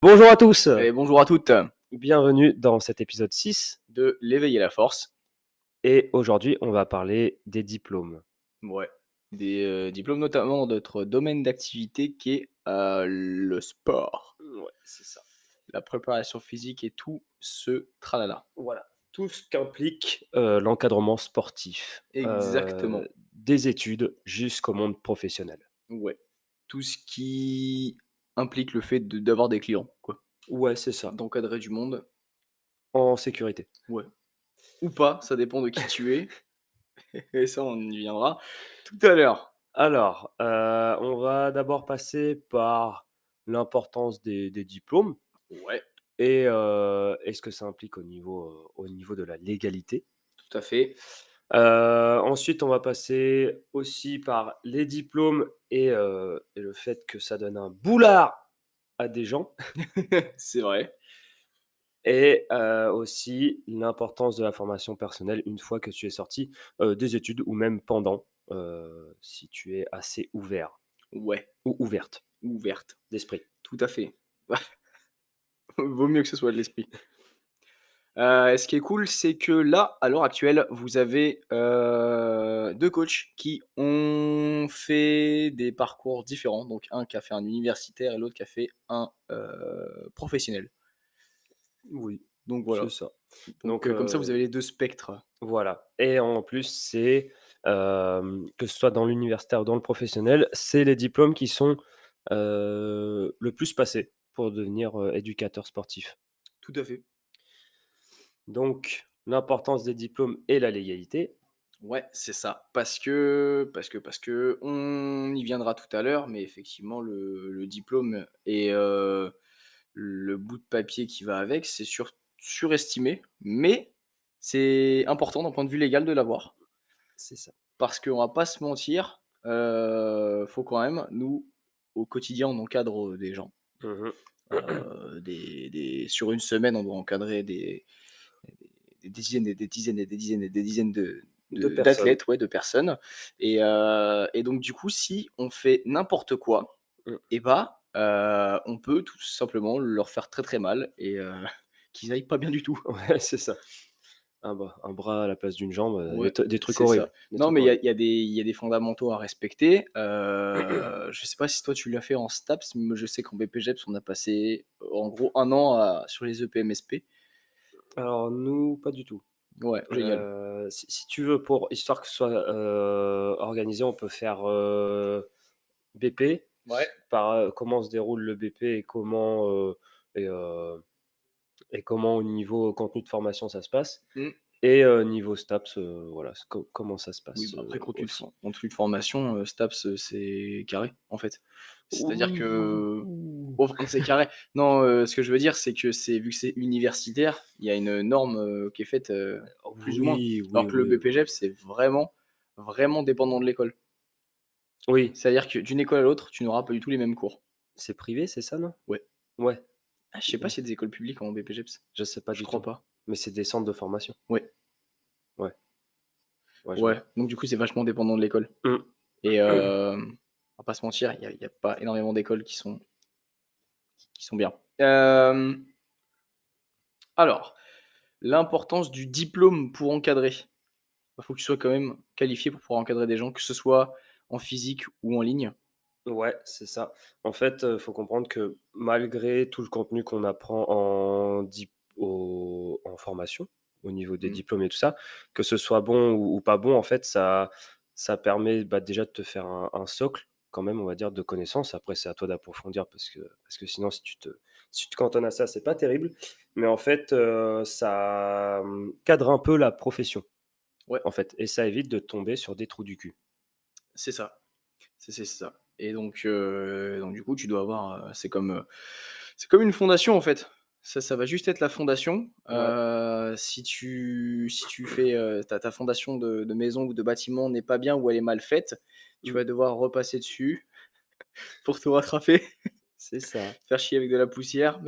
Bonjour à tous, Et bonjour à toutes bienvenue dans cet épisode 6 de l'éveil et la force. et aujourd'hui on va parler des diplômes. Ouais. Des diplômes notamment de notre domaine d'activité qui est le sport, Ouais, c'est ça. la préparation physique et tout ce tralala. Voilà, tout ce qu'implique l'encadrement sportif, Exactement. des études jusqu'au monde professionnel. Ouais. Tout ce qui implique le fait d'avoir des clients, quoi. Ouais, c'est ça, D'encadrer du monde, en sécurité. ouais. Ou pas, ça dépend de qui tu es. Et ça, on y viendra tout à l'heure. Alors, on va d'abord passer par l'importance des diplômes Ouais, et ce que ça implique au niveau de la légalité. tout à fait. Ensuite, on va passer aussi par les diplômes et le fait que ça donne un boulard à des gens C'est vrai. et aussi l'importance de la formation personnelle une fois que tu es sorti, des études ou même pendant, si tu es assez ouvert Ouais, ou ouverte ouverte. d'esprit. Tout à fait. Vaut mieux que ce soit de l'esprit. Ce qui est cool, c'est que là, à l'heure actuelle, vous avez, 2 coachs qui ont fait des parcours différents. Donc un qui a fait un universitaire et l'autre qui a fait un, professionnel. Oui, Donc c'est voilà. ça. Donc Donc comme ça, vous avez les 2 spectres. voilà et en plus, c'est, que ce soit dans l'universitaire ou dans le professionnel, c'est les diplômes qui sont, le plus passés pour devenir, éducateur sportif. Tout à fait. Donc l'importance des diplômes et la légalité. Ouais, c'est ça. Parce que on y viendra tout à l'heure, mais effectivement le diplôme et le bout de papier qui va avec, c'est surestimé, mais c'est important d'un point de vue légal de l'avoir. C'est ça. Parce qu'on va pas se mentir, faut quand même, nous, au quotidien, on encadre, des gens. Mmh. Sur une semaine, on doit encadrer des dizaines et des dizaines et des dizaines et des dizaines De personnes. d'athlètes, ouais, de personnes et donc du coup, si on fait n'importe quoi Mmh. et bah, on peut tout simplement leur faire très, très mal et qu'ils aillent pas bien du tout. Ouais, c'est ça. Un bras à la place d'une jambe, Ouais, des trucs c'est horribles, ça. des Non, trucs mais horribles. il y a des fondamentaux à respecter. Je sais pas si toi tu l'as fait en STAPS, mais moi je sais qu'en BPJEPS, on a passé, en gros un an à sur les EPMSP. Alors nous, pas du tout. Ouais, génial. Si tu veux pour histoire que ce soit, organisé, on peut faire, BP, Ouais. comment se déroule le BP et comment au niveau contenu de formation ça se passe Mmh. et niveau STAPS, voilà, comment ça se Oui, passe, bah, après aussi. contenu de formation, STAPS, c'est carré, en fait. C'est-à-dire que Ouh! oh, enfin, c'est carré. Non, ce que je veux dire, c'est que c'est vu que c'est universitaire, il y a une norme, qui est faite, plus ou moins. Oui, oui, Alors que le oui, BPJEP, c'est vraiment, vraiment dépendant de l'école. oui. C'est-à-dire que d'une école à l'autre, tu n'auras pas du tout les mêmes cours. C'est privé, c'est ça, non? Ouais. Ouais, Ah, je sais pas s'il y a des écoles publiques en BPJEPS. je sais pas Je du crois tout, pas. mais c'est des centres de formation. Ouais, Ouais, ouais, je ouais, vois. donc du coup, c'est vachement dépendant de l'école Mmh. et on va pas se mentir, il y a pas énormément d'écoles qui sont bien. Alors, l'importance du diplôme pour encadrer. Il faut que tu sois quand même qualifié pour pouvoir encadrer des gens, que ce soit en physique ou en ligne. Ouais, c'est ça. En fait, faut comprendre que malgré tout le contenu qu'on apprend en formation, au niveau des Mmh. diplômes et tout ça, que ce soit bon ou pas bon, en fait, ça permet, bah, déjà de te faire un socle quand même, on va dire, de connaissances. Après, c'est à toi d'approfondir parce que sinon si tu te cantonnes à ça, c'est pas terrible. Mais en fait, ça, cadre un peu la profession, Ouais, en fait et ça évite de tomber sur des trous du cul. c'est ça. C'est ça et donc du coup, tu dois avoir, c'est comme une fondation, en fait. Ça va juste être la fondation. Ouais. Si tu fais, ta fondation de maison ou de bâtiment n'est pas bien ou elle est mal faite, tu Mmh. vas devoir repasser dessus pour te rattraper, C'est ça. faire chier avec de la poussière.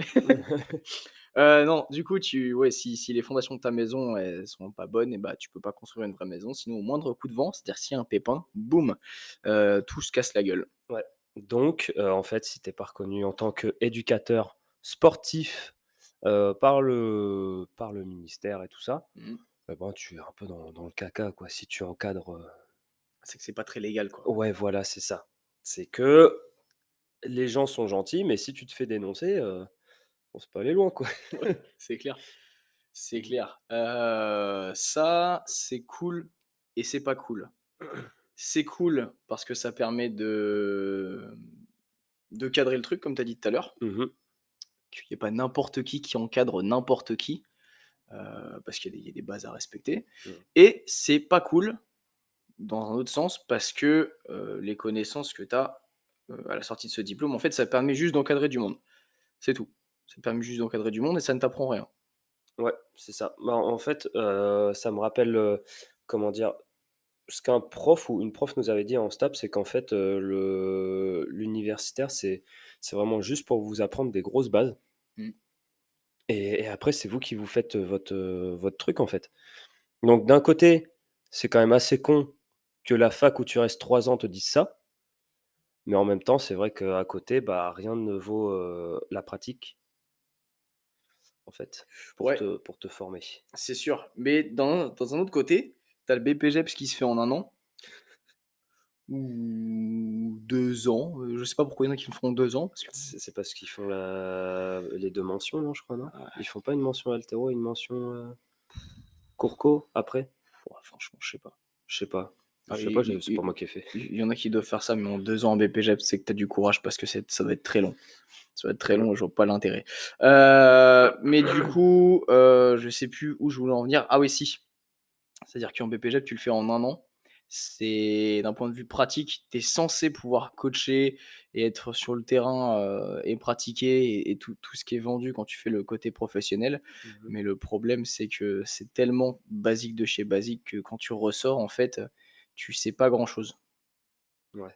Non, du coup, ouais, si les fondations de ta maison, elles sont pas bonnes et bah, tu peux pas construire une vraie maison. Sinon, au moindre coup de vent, c'est-à-dire s'il y a un pépin, boum, tout se casse la gueule. Ouais. Donc, en fait, si tu es pas reconnu en tant qu'éducateur, sportif, par le ministère et tout ça, Mmh. ben, tu es un peu dans le caca, quoi, si tu encadres, C'est que c'est pas très légal, quoi. ouais, voilà, c'est ça. C'est que les gens sont gentils, mais si tu te fais dénoncer, on se peut aller loin, quoi. Ouais, c'est clair, c'est Mmh. clair. Ça, c'est cool et c'est pas cool. C'est cool parce que ça permet de cadrer le truc comme tu as dit tout à l'heure, Mmh. qu'il y ait pas n'importe qui encadre n'importe qui, parce qu'il y a des bases à respecter Mmh. et c'est pas cool dans un autre sens parce que, les connaissances que tu as, à la sortie de ce diplôme, en fait, ça permet juste d'encadrer du monde. C'est tout. Ça te permet juste d'encadrer du monde et ça ne t'apprend rien. Ouais, c'est ça. Bah, en fait, ça me rappelle, comment dire? Ce qu'un prof ou une prof nous avait dit en STAPS, c'est qu'en fait, l'universitaire, c'est vraiment juste pour vous apprendre des grosses bases Mmh. et après c'est vous qui vous faites, votre truc, en fait. Donc d'un côté, c'est quand même assez con que la fac où tu restes 3 ans te dise ça, mais en même temps, c'est vrai qu'à côté, bah, rien ne vaut, la pratique, en fait, pour Ouais, te former. c'est sûr. Mais dans un autre côté, tu as le BPJEPS qui se fait en 1 an ou 2 ans, je sais pas pourquoi il y en a qui le font en 2 ans parce que C'est parce qu'ils font les 2 mentions, non, je crois, non? ah, Ils font pas une mention altéro et une mention, court-co après? ouah, franchement, je sais pas. Je sais pas. Ah, Je sais pas, je c'est pas moi qui ai fait. il y en a qui doivent faire ça, mais en 2 ans en BPJEPS, c'est que tu as du courage parce que ça doit être très long. Ça va être très Mmh. long et je vois pas l'intérêt. Mais du coup, je sais plus où je voulais en venir. Ah oui, si. C'est-à-dire qu'en BPJEP, tu le fais en 1 an. C'est d'un point de vue pratique, tu es censé pouvoir coacher et être sur le terrain, et pratiquer et tout ce qui est vendu quand tu fais le côté professionnel. Mmh mh. Mais le problème, c'est que c'est tellement basique de chez basique que quand tu ressors, en fait, tu sais pas grand-chose. Ouais.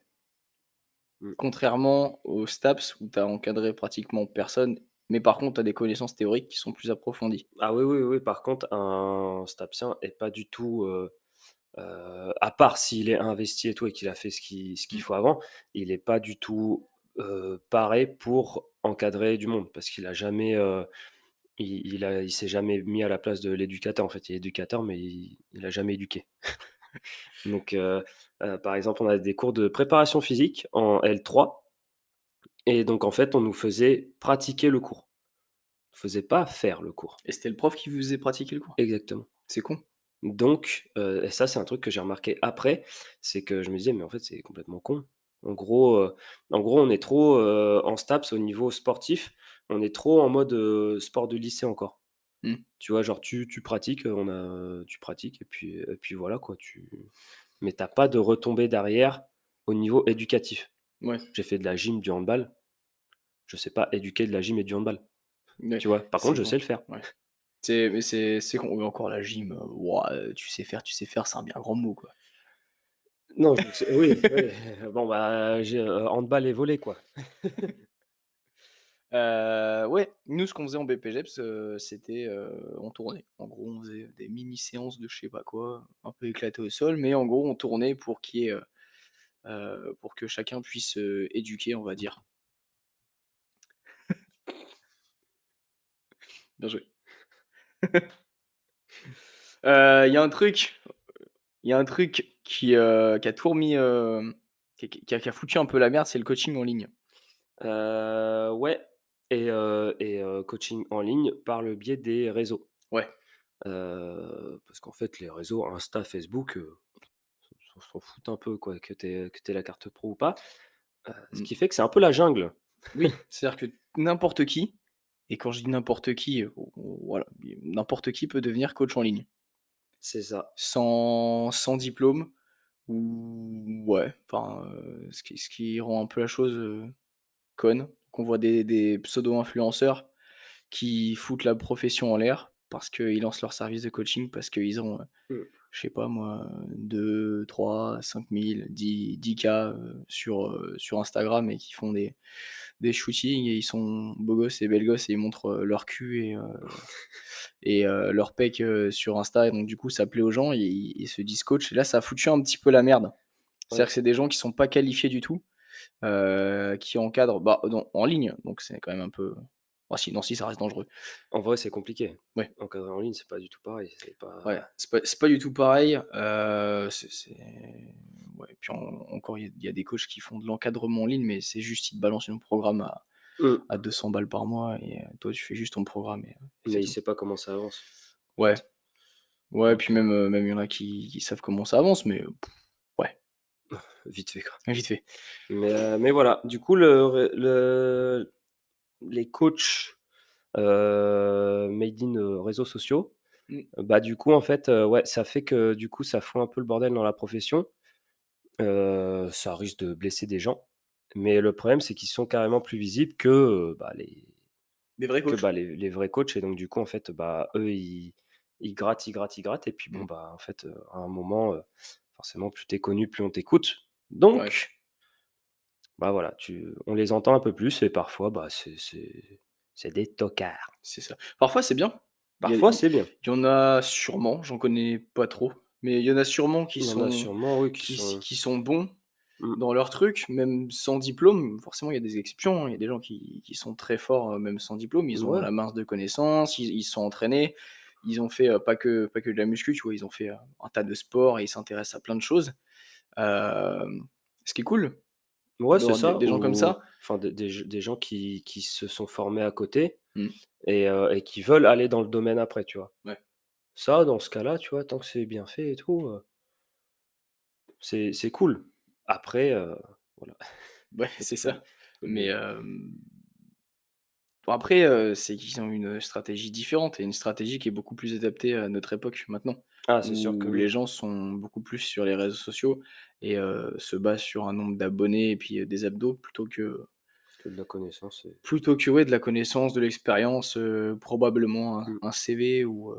Mmh. Contrairement au STAPS où tu as encadré pratiquement personne, mais par contre, tu as des connaissances théoriques qui sont plus approfondies. Ah oui, oui, oui, par contre, un stapsien est pas du tout, à part s'il est investi et tout et qu'il a fait ce qu'il Mmh. faut avant, il est pas du tout, paré pour encadrer du monde parce qu'il a jamais, il s'est jamais mis à la place de l'éducateur, en fait. Il est éducateur, mais il a jamais éduqué. Donc par exemple, on a des cours de préparation physique en L3 et donc en fait, on nous faisait pratiquer le cours. On faisait pas faire le cours. Et c'était le prof qui vous faisait pratiquer le cours? Exactement. C'est con. Donc et ça, c'est un truc que j'ai remarqué après, c'est que je me disais: «Mais en fait, c'est complètement con». En gros, heu, en gros, on est trop, en STAPS au niveau sportif, on est trop en mode, sport de lycée encore. Mmh. Tu vois? Genre tu pratiques, tu pratiques et puis voilà quoi, mais tu as pas de retombées derrière au niveau éducatif. Ouais, J'ai fait de la gym, du handball, je sais pas éduquer de la gym et du handball, ouais, tu vois? Par contre, c'est je sais con. le faire. Ouais. C'est con. Oui, encore la gym, wouah, tu sais faire, c'est un bien grand mot, quoi. Non, je sais oui, oui, bon, bah, j'ai, handball et volley, quoi. Ouais, nous, ce qu'on faisait en BPJEPS, c'était, on tournait. En gros, on faisait des mini séances de je sais pas quoi, un peu éclatées au sol, mais en gros, on tournait pour qu'il y ait, pour que chacun puisse, éduquer, on va dire. Bien joué. Il y a un truc qui a tout remis, qui a foutu un peu la merde, c'est le coaching en ligne. Ouais et coaching en ligne par le biais des réseaux. Ouais. Parce qu'en fait, les réseaux Insta, Facebook, s'en foutent un peu, quoi, que tu la carte pro ou pas. Ce Mmh. qui fait que c'est un peu la jungle. Oui, c'est-à-dire que n'importe qui et quand je dis n'importe qui, voilà, n'importe qui peut devenir coach en ligne. C'est ça. Sans diplôme ou ouais, enfin, ce qui rend un peu la chose, conne. Qu'on voit des pseudo-influenceurs qui foutent la profession en l'air parce qu'ils lancent leur service de coaching parce qu'ils ont, Mmh. je sais pas moi, 2 3 5 000 10 K, sur Instagram et qui font des shootings et ils sont beaux gosses et belles gosses et ils montrent, leur cul et leur pec, sur Insta et donc du coup ça plaît aux gens et ils se disent coach et là ça a foutu un petit peu la merde. C'est-à-dire Ouais. que c'est des gens qui sont pas qualifiés du tout, qui encadrent, bah, en ligne, donc c'est quand même un peu Oh si, non, si, ça reste dangereux. En vrai, c'est compliqué. Ouais, Encadrer en ligne, c'est pas du tout pareil, c'est ouais, pas c'est pas du tout pareil, c'est ouais, puis encore il y a des coachs qui font de l'encadrement en ligne, mais c'est juste, ils te balancent un programme mmh, à 200 balles par mois et toi tu fais juste ton programme et c'est mais il tout. sait pas comment ça avance, en Ouais, fait, ouais, donc puis même il y en a qui savent comment ça avance, mais ouais, vite fait, quoi. vite fait. Mais voilà, du coup, les coachs, made in, réseaux sociaux, Mmh. bah, du coup, en fait, ouais, ça fait que, du coup, ça fout un peu le bordel dans la profession. Ça risque de blesser des gens, mais le problème, c'est qu'ils sont carrément plus visibles que, bah, Des vrais coachs. les vrais coachs et donc du coup, en fait, bah, eux, ils grattent, ils grattent, ils grattent et puis bon, Mmh. bah, en fait, à un moment, forcément, plus tu es connu, plus on t'écoute. Ouais, Donc bah, voilà, on les entend un peu plus et parfois, bah, c'est des tocards. c'est ça. Parfois c'est bien. Parfois, Il c'est bien. y en a sûrement, j'en connais pas trop, mais il y en a sûrement qui Il y en a sont sûrement, oui, qui qui s sont qui sont bons mmh, dans leur truc, même sans diplôme. Forcément, il y a des exceptions, hein. Il y a des gens qui sont très forts, même sans diplôme. Ils ont ouais, la masse de connaissances, ils se sont entraînés, ils ont fait, pas que de la muscu, tu vois? Ils ont fait, un tas de sports et ils s'intéressent à plein de choses. Ce qui est cool ouais, c'est d'avoir des ça des gens comme ou ça. enfin des gens qui se sont formés à côté Mmh, et qui veulent aller dans le domaine après, tu vois? ouais. Ça, dans ce cas-là, tu vois, tant que c'est bien fait et tout, c'est cool. Après, voilà, Ouais, faut c'est faut ça. Mais, mais bon après, c'est qu'ils ont une stratégie différente et une stratégie qui est beaucoup plus adaptée à notre époque maintenant, ah, c'est sûr que où oui, les gens sont beaucoup plus sur les réseaux sociaux et se basent sur un nombre d'abonnés et puis, des abdos que de la connaissance et plutôt que, ouais, de la connaissance, de l'expérience, probablement un mmh. un CV ou,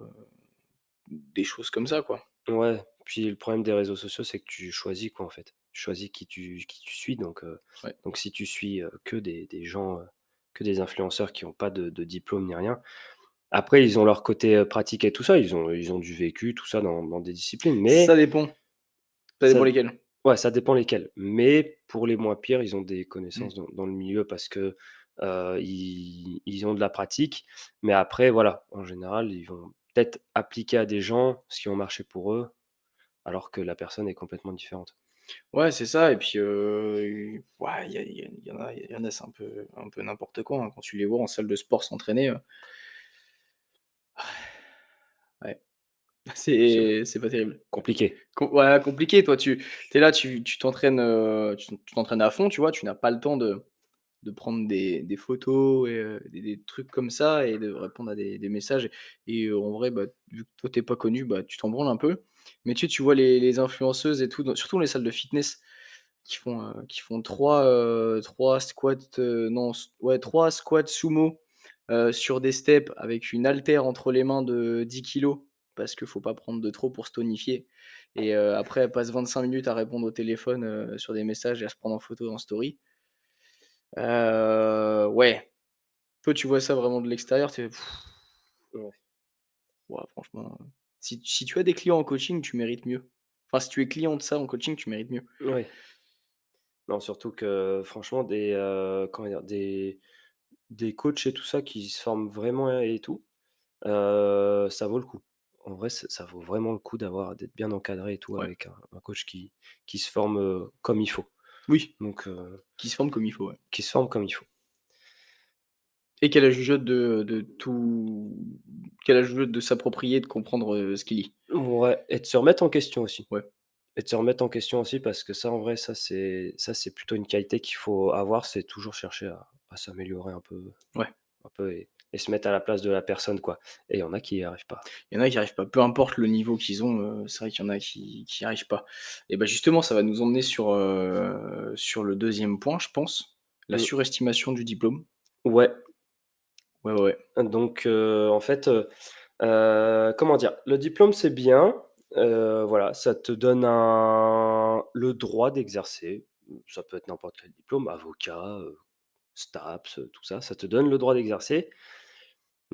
des choses comme ça, quoi. Ouais, puis le problème des réseaux sociaux, c'est que tu choisis quoi, en fait. Tu choisis qui tu suis Ouais. donc si tu suis, que des gens, que des influenceurs qui ont pas de diplôme ni rien. Après ils ont leur côté, pratique et tout ça, ils ont du vécu, tout ça dans des disciplines, Ça mais dépend, ça ça dépend lesquels. ouais, ça dépend lesquels. Mais pour les moins pires, ils ont des Mmh. connaissances dans le milieu parce que, ils ont de la pratique. Mais après voilà, en général, ils vont peut-être appliquer à des gens ce qui ont marché pour eux alors que la personne est complètement différente. Ouais, c'est ça et puis, ouais, il y en a, c'est un peu n'importe quoi, hein. Quand tu les vois en salle de sport s'entraîner, ouais, C'est c'est pas terrible. compliqué. Ouais, compliqué, toi, tu es là, tu t'entraînes, tu t'entraînes à fond, tu vois? Tu n'as pas le temps de prendre des photos et des trucs comme ça et de répondre à des messages et en vrai, bah, vu que toi, tu es pas connu, bah, tu t'en branles un peu. Mais tu vois les influenceuses et tout, surtout dans les salles de fitness qui font 3 squats, non, ouais, 3 squats sumo, sur des steps avec une haltère entre les mains de 10 kilos parce qu'il faut pas prendre de trop pour se tonifier et après elle passe 25 minutes à répondre au téléphone, sur des messages et à se prendre en photo en story. Ouais, toi tu vois ça vraiment de l'extérieur, tu fais: Ouais. «Ouah franchement, si tu as des clients en coaching, tu mérites mieux». Enfin, si tu es client de ça en coaching, tu mérites mieux. Ouais. Non, surtout que franchement comment dire? Des coachs et tout ça qui se forment vraiment et tout, ça vaut le coup. En vrai, ça vaut vraiment le coup d'être bien encadré et tout Ouais. avec un coach qui se forme, comme il faut. Oui, Donc qui se forment comme il faut, ouais. qui se forme comme il faut. Et qu'elle a jugeote de tout qu'elle a jugeote de s'approprier, de comprendre, ce qu'il lit. Ouais et de se remettre en question aussi. Ouais, Et de se remettre en question aussi parce que ça, en vrai, ça c'est plutôt une qualité qu'il faut avoir, c'est toujours chercher à s'améliorer ouais. un peu et se mettre à la place de la personne, quoi. Et il y en a qui y arrivent pas. Il y en a qui arrivent pas, peu importe le niveau qu'ils ont, c'est vrai qu'il y en a qui y arrivent pas. Et bah, justement, ça va nous emmener sur le deuxième point, je pense, la Mmh. surestimation du diplôme. Ouais, Ouais, ouais, ouais. donc en fait, comment dire? Le diplôme, c'est bien, voilà, ça te donne le droit d'exercer. Ça peut être n'importe quel diplôme, avocat, STAPS, tout ça, ça te donne le droit d'exercer.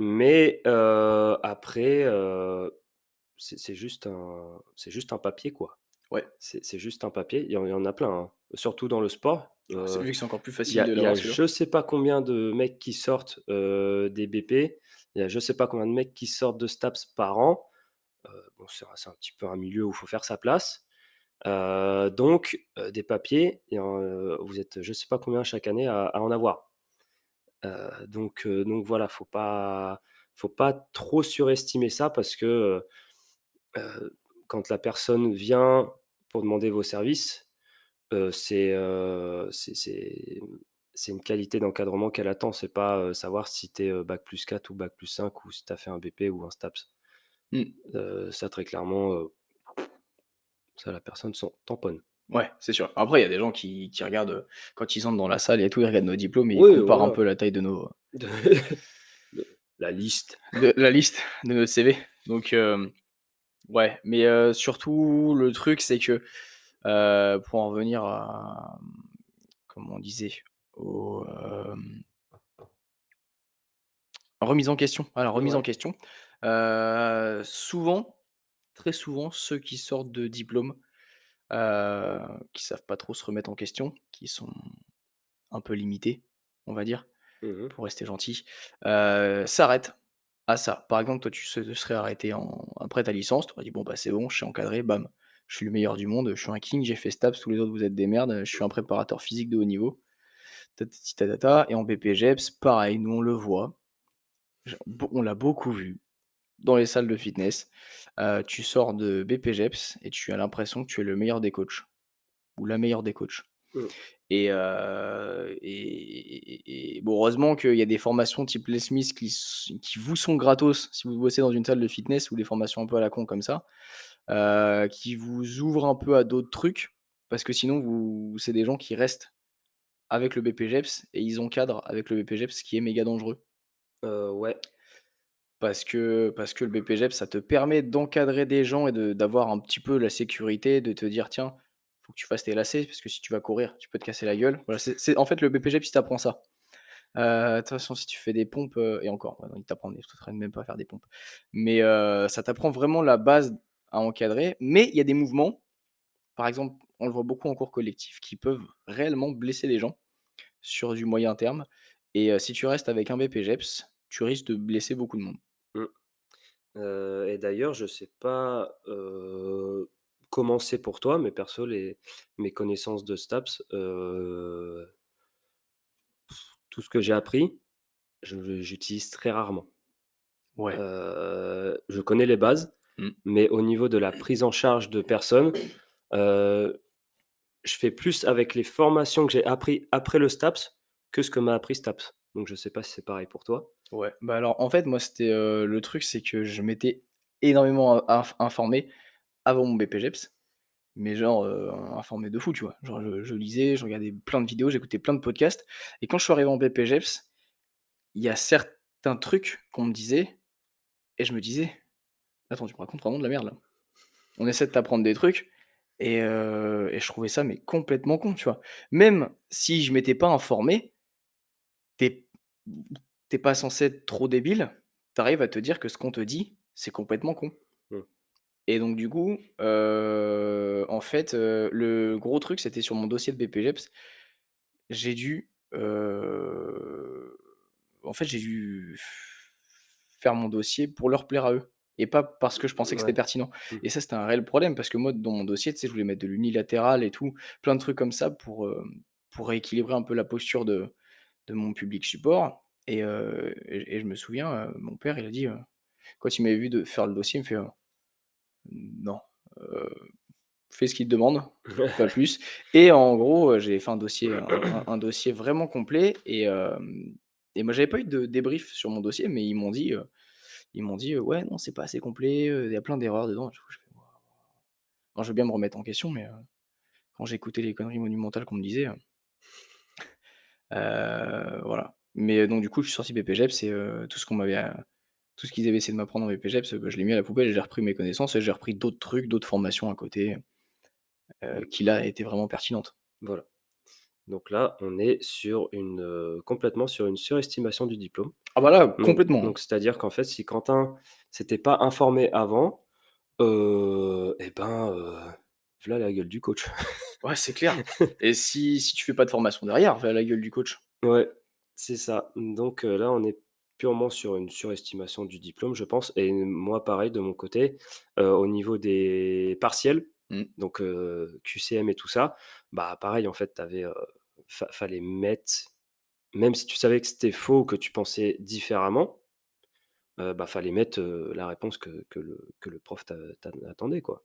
Mais après, c'est juste un papier, quoi. Ouais, C'est juste un papier. Il y en a plein, hein. surtout dans le sport. Ah, c'est vu que c'est encore plus Il y facile a de il y a l'avoir celui-là. je sais pas combien de mecs qui sortent, des BP. Il y a je sais pas combien de mecs qui sortent de STAPS par an. Bon, c'est un petit peu un milieu où il faut faire sa place. Des papiers et vous êtes je sais pas combien chaque année à en avoir. Voilà, faut pas trop surestimer ça parce que, quand la personne vient pour demander vos services, c'est une qualité d'encadrement qu'elle attend. C'est pas, savoir si tu es, bac+4 ou bac+5 ou si tu as fait un BP ou un STAPS. Mmh. Ça très clairement, ça la personne s'en tamponne. Ouais, c'est sûr. Après, il y a des gens qui regardent, quand ils entrent dans la salle et tout, ils regardent nos diplômes et ils Oui, comparent un voilà, peu la taille de nos de la liste. de la liste de notre CV. Donc, ouais, mais, surtout le truc, c'est que, pour en revenir à, comment on disait? Aux, remise en question, à la remise en Ouais. question, souvent, très souvent, ceux qui sortent de diplômes, heu, qui savent pas trop se remettre en question, qui sont un peu limités, on va dire, Mmh mh. pour rester gentil, s'arrêtent à ça. Par exemple, toi, tu te serais arrêté après ta licence, tu aurais dit: «Bon, bah, c'est bon, je suis encadré, bam, je suis le meilleur du monde, je suis un king, j'ai fait STAPS, tous les autres, vous êtes des merdes, je suis un préparateur physique de haut niveau, tatati tatata» et en BPGEPS, pareil, nous, on le voit, on l'a beaucoup vu dans les salles de fitness, tu sors de BPGEPS et tu as l'impression que tu es le meilleur des coachs ou la meilleure des coachs. Mmh. Et bon, heureusement qu'il y a des formations type Les Smith qui vous sont gratos si vous bossez dans une salle de fitness ou des formations un peu à la con comme ça, qui vous ouvrent un peu à d'autres trucs. Parce que sinon, c'est des gens qui restent avec le BPGEPS et ils encadrent avec le BPGEPS, ce qui est méga dangereux. Ouais. Parce que le BPGEPS, ça te permet d'encadrer des gens et d'avoir un petit peu la sécurité, de te dire: «Tiens, faut que tu fasses tes lacets parce que si tu vas courir, tu peux te casser la gueule». Voilà, en fait, le BPGEPS, il t'apprend ça. De toute façon, si tu fais des pompes, et encore, ouais, non, il t'apprennent même pas à faire des pompes. Mais, ça t'apprend vraiment la base à encadrer. Mais il y a des mouvements, par exemple, on le voit beaucoup en cours collectif, qui peuvent réellement blesser les gens sur du moyen terme et si tu restes avec un BPGEPS, tu risques de blesser beaucoup de monde. Mmh. Et d'ailleurs, je sais pas, comment c'est pour toi, mais perso, mes connaissances de STAPS, tout ce que j'ai appris, j'utilise très rarement. Ouais. Je connais les bases, Mmh. mais au niveau de la prise en charge de personnes, heu, je fais plus avec les formations que j'ai appris après le STAPS que ce que m'a appris STAPS. Donc je sais pas si c'est pareil pour toi? Ouais. Bah, alors, en fait, moi, c'était, le truc, c'est que je m'étais énormément informé avant mon BPGEPS. Mais genre, informé de fou, tu vois? Genre je lisais, je regardais plein de vidéos, j'écoutais plein de podcasts et quand je suis arrivé en BPGEPS, il y a certains trucs qu'on me disait et je me disais: «Attends, tu me racontes vraiment de la merde, là». On essaie de t'apprendre des trucs et je trouvais ça mais complètement con, tu vois? Même si je m'étais pas informé, tu es pas censé être trop débile, tu arrives à te dire que ce qu'on te dit, c'est complètement con. Mmh. Et donc du coup, en fait, le gros truc, c'était sur mon dossier de BPGEPS. J'ai dû, en fait, j'ai dû faire mon dossier pour leur plaire à eux et pas parce que je pensais que c'était Ouais. pertinent Mmh. et ça, c'était un réel problème parce que moi, dans mon dossier, tu sais, je voulais mettre de l'unilatéral et tout, plein de trucs comme ça pour rééquilibrer un peu la posture de mon public support et je me souviens, mon père, il a dit, quand il m'avait vu de faire le dossier, il me fait: «Non, heu, fais ce qu'il te demande, pas plus» et en gros, j'ai fait un dossier vraiment complet et moi, j'avais pas eu de débrief sur mon dossier, mais ils m'ont dit: «Ouais, non, c'est pas assez complet, il y a plein d'erreurs dedans» et du coup, je fais: «Waouh». Alors je veux bien me remettre en question, mais quand j'écoutais les conneries monumentales qu'on me disait, voilà. Mais donc du coup, je suis sorti BPGEPS et tout ce qu'ils avaient essayé de m'apprendre en BPGEPS, bah, je l'ai mis à la poubelle et j'ai repris mes connaissances et j'ai repris d'autres trucs, d'autres formations à côté, qui là étaient vraiment pertinentes. Voilà. Donc là, on est sur complètement sur une surestimation du diplôme. Ah bah là, Donc complètement, hein. donc c'est-à-dire qu'en fait, si Quentin s'était pas informé avant, et ben, v'là la gueule du coach. Ouais, c'est clair. Et si tu fais pas de formation derrière, va la gueule du coach. Ouais, c'est ça. Donc là, on est purement sur une surestimation du diplôme, je pense et moi, pareil, de mon côté, au niveau des partiels, Mmh. donc QCM et tout ça, bah, pareil, en fait, tu avais, fallait mettre même si tu savais que c'était faux, que tu pensais différemment, bah, fallait mettre, la réponse que le prof attendait, quoi.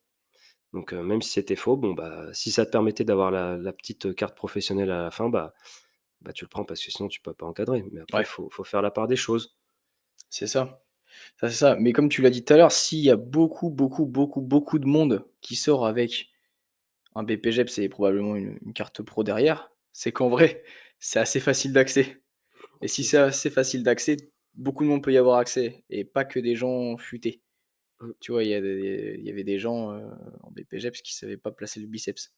Donc même si c'était faux, bon, bah, si ça te permettait d'avoir la petite, carte professionnelle à la fin, bah, tu le prends parce que sinon tu peux pas encadrer. Mais après, Ouais, faut faire la part des choses. c'est ça. Ça, c'est ça. Mais comme tu l'as dit tout à l'heure, s'il y a beaucoup, beaucoup, beaucoup, beaucoup de monde qui sort avec un BPGEPS et probablement une carte pro derrière, c'est qu'en vrai, c'est assez facile d'accès. Et si C'est c'est ça. assez facile d'accès, beaucoup de monde peut y avoir accès et pas que des gens futés. Mmh. Tu vois, il y avait des gens, en BPGEPS qui savaient pas placer le biceps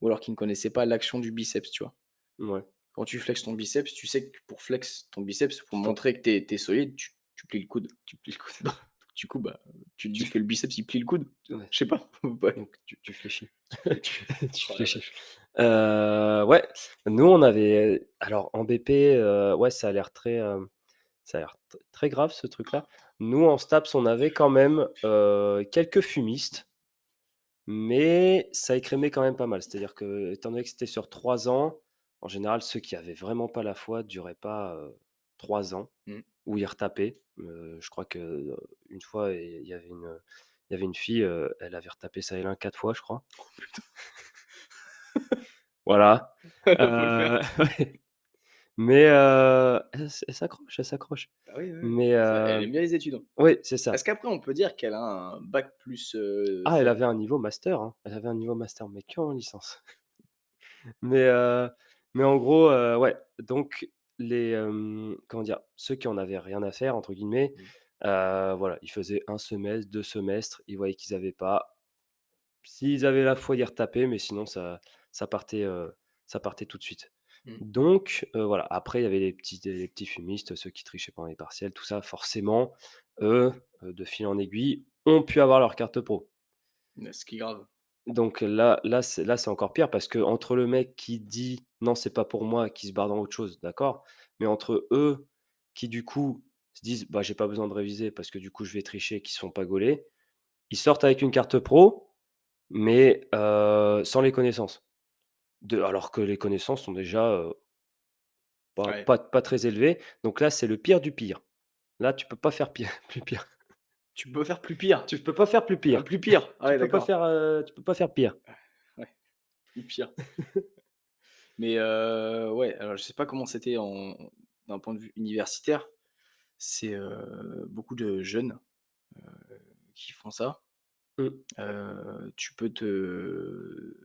ou alors qui ne connaissaient pas l'action du biceps, tu vois? Ouais. Quand tu flexes ton biceps, tu sais que pour flex ton biceps, pour Faut montrer que tu es solide, tu plies le coude, tu plies le coude. Du coup, bah, tu te tu dis f que le biceps, il plie le coude? ouais, Je sais pas, ouais. donc tu fléchis. Tu Tu oh la fléchis. vache. Ouais, nous on avait alors en BP, ouais, ça a l'air très, ça a l'air très grave ce truc-là. Nous en STAPS, on avait quand même, quelques fumistes. Mais ça écrémait quand même pas mal. C'est-à-dire que, étant donné que c'était sur 3 ans, en général, ceux qui avaient vraiment pas la foi duraient pas, 3 ans Mmh. ou ils retapaient. Je crois que, une fois, il y avait une fille, elle avait retapé ça et là 4 fois, je crois. Oh putain, Voilà, faut le faire. ouais, mais elle s'accroche, elle s'accroche. Bah oui, oui, oui. Mais Ça elle aime bien les études, hein. oui, c'est ça. Est-ce qu'après on peut dire qu'elle a un bac plus, Ah, elle Z? avait un niveau master, hein. Elle avait un niveau master, mais qu'en licence. Mais en gros, ouais, donc comment dire? Ceux qui en avaient «rien à faire» entre guillemets, Mmh. voilà, ils faisaient un semestre, 2 semestres, ils voyaient qu'ils avaient pas. S'ils avaient la foi, ils retapaient, mais sinon ça partait, ça partait tout de suite. Mmh. Donc voilà, après il y avait les petits fumistes, ceux qui trichaient pendant les partiels, tout ça, forcément, eux, de fil en aiguille, ont pu avoir leur carte pro. Ouais, ce qui est grave. Donc là, c'est encore pire parce que entre le mec qui dit: «Non, c'est pas pour moi», qui se barre dans autre chose, d'accord. Mais entre eux qui, du coup, se disent: «Bah, j'ai pas besoin de réviser parce que, du coup, je vais tricher», qui se font pas gauler, ils sortent avec une carte pro, mais sans les connaissances. Alors que les connaissances sont déjà, pas Ouais. pas pas très élevées. Donc là, c'est le pire du pire. Là, tu peux pas faire pire plus pire. Tu peux faire plus pire? Tu peux pas faire plus pire. Plus pire? Ah Tu ouais, peux pas d'accord. faire, tu peux pas faire pire. Ouais, plus pire. Mais ouais, alors je sais pas comment c'était en d'un point de vue universitaire. C'est, beaucoup de jeunes, qui font ça. Mmh. Tu peux te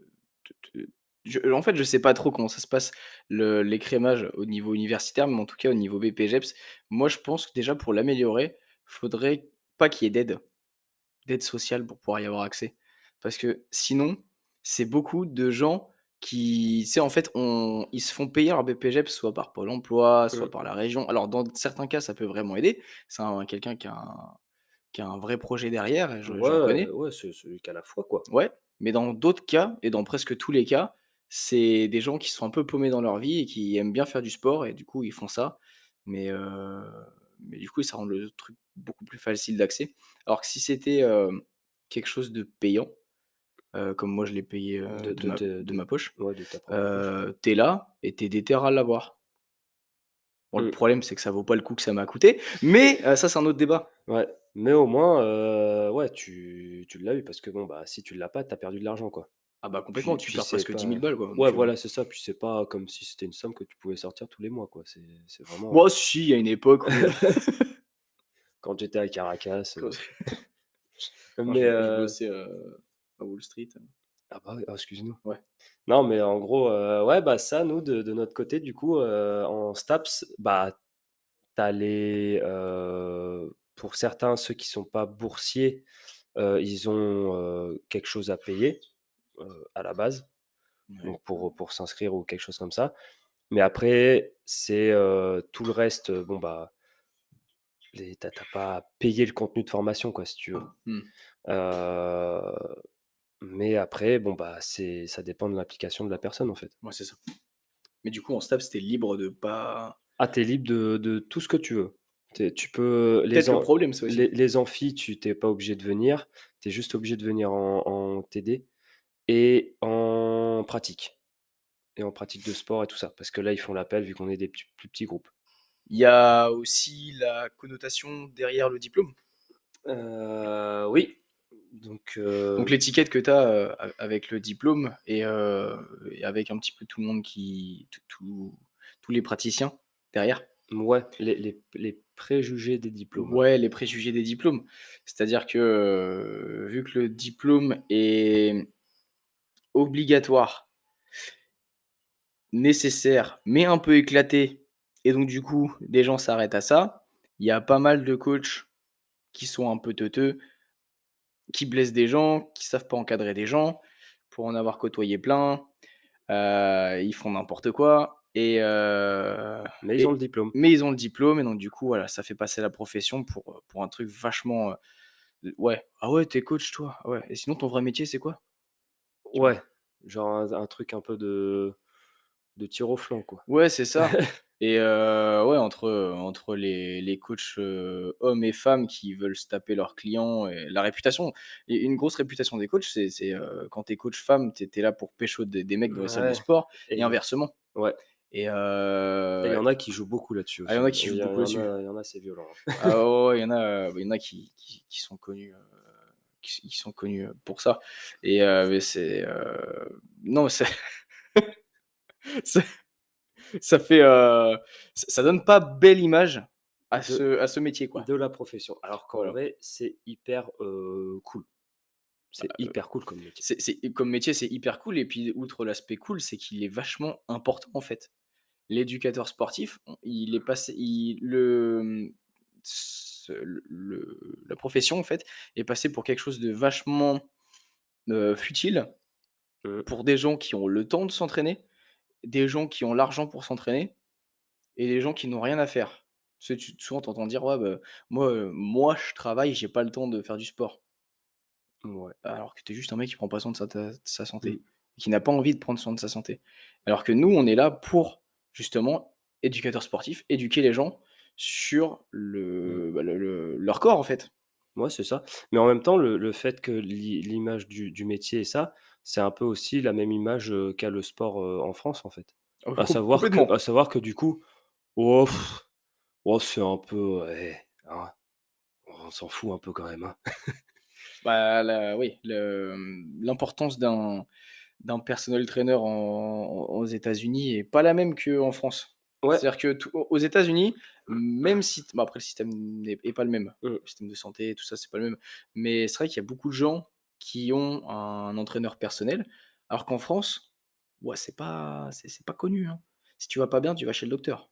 en fait, je sais pas trop comment ça se passe l'écrémage au niveau universitaire, mais en tout cas au niveau BPGEPS, moi je pense que déjà pour l'améliorer, faudrait pas qu'il y ait d'aide sociale pour pouvoir y avoir accès. Parce que sinon, c'est beaucoup de gens qui, tu sais, en fait, ils se font payer leur BPGEPS soit par Pôle emploi, soit Mmh. par la région. Alors dans certains cas, ça peut vraiment aider. C'est quelqu'un qui a un vrai projet derrière et j'en Ouais, connais. ouais, c'est celui qui a la foi, quoi. Ouais, mais dans d'autres cas et dans presque tous les cas, c'est des gens qui sont un peu paumés dans leur vie et qui aiment bien faire du sport et du coup, ils font ça. Mais du coup, ça rend le truc beaucoup plus facile d'accès. Alors que si c'était, quelque chose de payant, comme moi je l'ai payé, De de de de de ma poche, ouais, de ta propre poche. tu là et tu es déter à l'avoir. Bon, le Mmh. problème, c'est que ça vaut pas le coup que ça m'a coûté, mais ça, c'est un autre débat. Ouais, mais au moins, ouais, tu l'as eu parce que bon, bah, si tu l'as pas, tu as perdu de l'argent, quoi. Ah bah complètement, Puis tu puis perds c'est presque 10 000 pas balles, quoi, ouais, donc voilà, c'est ça, puis c'est pas comme si c'était une somme que tu pouvais sortir tous les mois, quoi. C'est vraiment, moi si, il y a une époque où quand j'étais à Caracas, quand quand mais je bossais, à Wall Street, ah bah, oui, oh, excuse-nous. ouais. Non, mais en gros, ouais, bah, ça, nous, de notre côté, du coup, en STAPS, bah, tu as pour certains, ceux qui sont pas boursiers, ils ont, quelque chose à payer, à la base, Ouais. donc pour s'inscrire ou quelque chose comme ça. Mais après, c'est, tout le reste, bon, bah, tu pas à payer le contenu de formation, quoi, si tu veux. Mmh. Heu Mais après, bon, bah, ça dépend de l'implication de la personne, en fait. Ouais, c'est ça. Mais du coup, en STAPS, tu libre de pas Ah, tu es libre de tout ce que tu veux. Tu peux peut-être le problème, ça aussi. les amphis, tu t'es pas obligé de venir, tu es juste obligé de venir en TD et en pratique de sport et tout ça. Parce que là, ils font l'appel vu qu'on est des plus petits groupes. Il y a aussi la connotation derrière le diplôme. Oui, donc Donc l'étiquette que tu as, avec le diplôme et avec un petit peu tout le monde tous les praticiens derrière. ouais, les préjugés des diplômes. Ouais, les préjugés des diplômes. C'est-à-dire que, vu que le diplôme est obligatoire, nécessaire, mais un peu éclaté et donc du coup, des gens s'arrêtent à ça, il y a pas mal de coachs qui sont un peu teuteux, qui blessent des gens, qui savent pas encadrer des gens, pour en avoir côtoyé plein. Ils font n'importe quoi Mais ils ont et le diplôme. mais ils ont le diplôme et donc du coup, voilà, ça fait passer la profession pour un truc vachement, ouais: «Ah ouais, tu coach toi? Ah ouais et sinon ton vrai métier, c'est quoi?» Tu vois? Ouais, genre un truc un peu de tir au flanc, quoi. Ouais, c'est ça et ouais, entre les coachs, hommes et femmes qui veulent se taper leurs clients et la réputation et une grosse réputation des coachs, quand tu es coach femme, tu es là pour pécho des mecs dans les salles de Ouais sport et et inversement ouais. et Et il y en a qui jouent beaucoup là-dessus ah, il y aussi, en a hein. qui jouent Il y beaucoup en dessus. a il y en a, c'est violent, hein. Ah ouais, ouais, il y en a qui sont connus, qui sont connus, pour ça et mais non, c'est ça ça fait, ça donne pas belle image De à ce métier, quoi. de la profession. Alors qu'en Voilà. vrai, c'est hyper, cool. C'est hyper cool comme métier. C'est comme métier, c'est hyper cool et puis outre l'aspect cool, c'est qu'il est vachement important, en fait. L'éducateur sportif, il est passé il le, ce le la profession, en fait, est passée pour quelque chose de vachement, futile Mmh. pour des gens qui ont le temps de s'entraîner, des gens qui ont l'argent pour s'entraîner et des gens qui n'ont rien à faire. Tu sais, souvent tu entends dire: «Ouais, bah, moi je travaille, j'ai pas le temps de faire du sport». Ouais. Alors que tu es juste un mec qui prend pas soin de sa Mmh. santé, qui n'a pas envie de prendre soin de sa santé. Alors que nous, on est là pour justement, éducateurs sportifs, éduquer les gens sur Mmh. leur corps, en fait. Ouais, c'est ça. Mais en même temps, le fait que l'image du métier et ça, c'est un peu aussi la même image, qu'a le sport, en France, en fait. Complètement. À savoir que du coup, oh, oh, c'est un peu, ouais, hein, on s'en fout un peu quand même, hein. Bah, oui, l'importance d'un personal trainer aux États-Unis est pas la même qu'en France. Ouais. C'est-à-dire que aux États-Unis, même si bah, après le système est pas le même. Mmh. Le système de santé, tout ça, c'est pas le même. Mais c'est vrai qu'il y a beaucoup de gens qui ont un entraîneur personnel, alors qu'en France, ouais, c'est pas connu, hein. Si tu vas pas bien, tu vas chez le docteur.